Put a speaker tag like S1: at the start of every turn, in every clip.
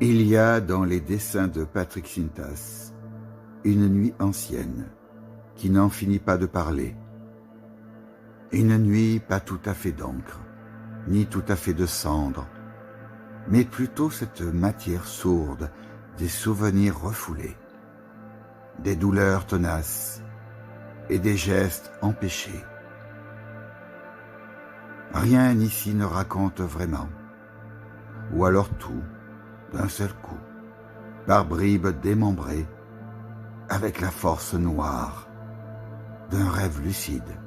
S1: Il y a dans les dessins de Patrick Sintas une nuit ancienne qui n'en finit pas de parler. Une nuit pas tout à fait d'encre, ni tout à fait de cendre, mais plutôt cette matière sourde des souvenirs refoulés, des douleurs tenaces et des gestes empêchés. Rien ici ne raconte vraiment, ou alors tout, d'un seul coup, par bribes démembrées, avec la force noire d'un rêve lucide.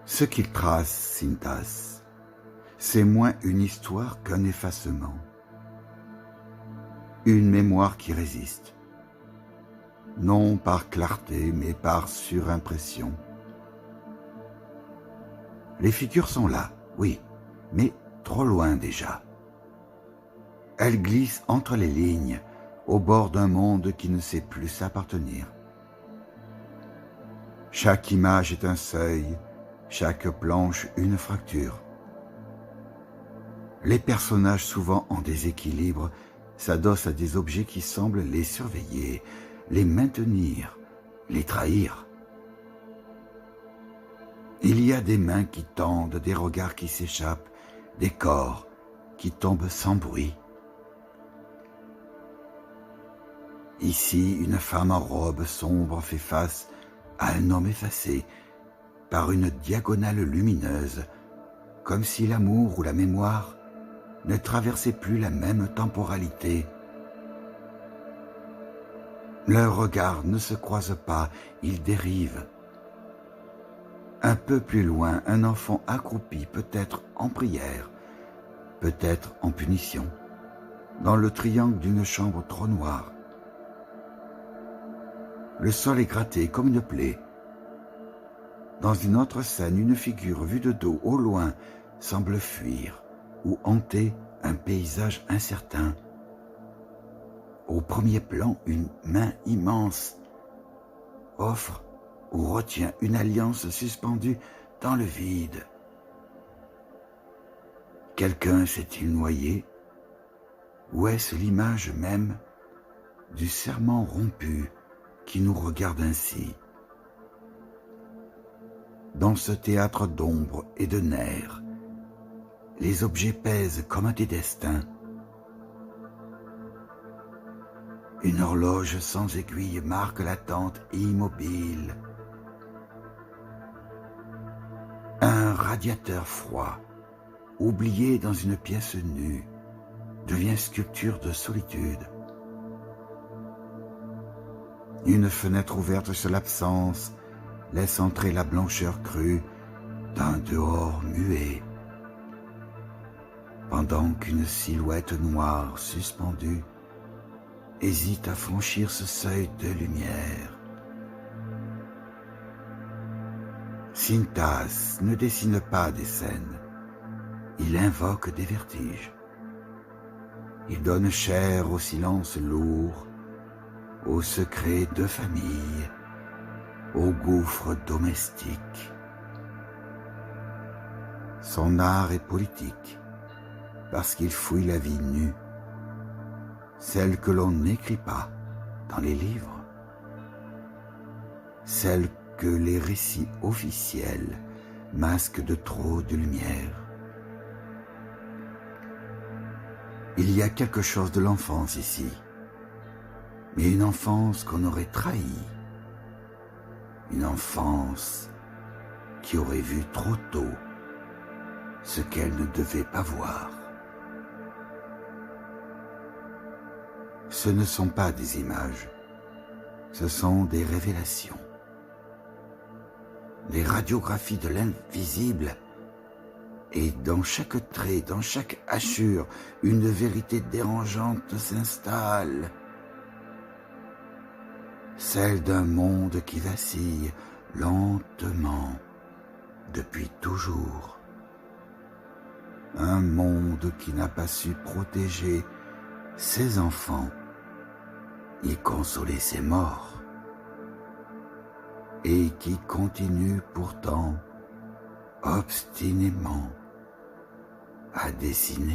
S1: Ce qu'il trace, Sintas, c'est moins une histoire qu'un effacement, une mémoire qui résiste, non par clarté, mais par surimpression. Les figures sont là, oui, mais trop loin déjà. Elles glissent entre les lignes, au bord d'un monde qui ne sait plus s'appartenir. Chaque image est un seuil, chaque planche une fracture. Les personnages, souvent en déséquilibre, s'adossent à des objets qui semblent les surveiller, les maintenir, les trahir. Il y a des mains qui tendent, des regards qui s'échappent, des corps qui tombent sans bruit. Ici, une femme en robe sombre fait face à un homme effacé par une diagonale lumineuse, comme si l'amour ou la mémoire ne traversaient plus la même temporalité. Leurs regards ne se croisent pas, ils dérivent. Un peu plus loin, un enfant accroupi, peut-être en prière, peut-être en punition, dans le triangle d'une chambre trop noire. Le sol est gratté comme une plaie. Dans une autre scène, une figure vue de dos au loin semble fuir ou hanter un paysage incertain. Au premier plan, une main immense offre ou retient une alliance suspendue dans le vide. Quelqu'un s'est-il noyé? Ou est-ce l'image même du serment rompu qui nous regarde ainsi? Dans ce théâtre d'ombre et de nerfs, les objets pèsent comme des destins. Une horloge sans aiguille marque l'attente immobile. Un radiateur froid, oublié dans une pièce nue, devient sculpture de solitude. Une fenêtre ouverte sur l'absence laisse entrer la blancheur crue d'un dehors muet, pendant qu'une silhouette noire suspendue hésite à franchir ce seuil de lumière. Sintas ne dessine pas des scènes, il invoque des vertiges. Il donne chair au silence lourd, aux secrets de famille, aux gouffres domestiques. Son art est politique, parce qu'il fouille la vie nue, celle que l'on n'écrit pas dans les livres, celle que les récits officiels masquent de trop de lumière. Il y a quelque chose de l'enfance ici, mais une enfance qu'on aurait trahie, une enfance qui aurait vu trop tôt ce qu'elle ne devait pas voir. Ce ne sont pas des images, ce sont des révélations. Les radiographies de l'invisible, et dans chaque trait, dans chaque hachure, une vérité dérangeante s'installe. Celle d'un monde qui vacille lentement depuis toujours. Un monde qui n'a pas su protéger ses enfants et consoler ses morts, et qui continue pourtant obstinément à dessiner.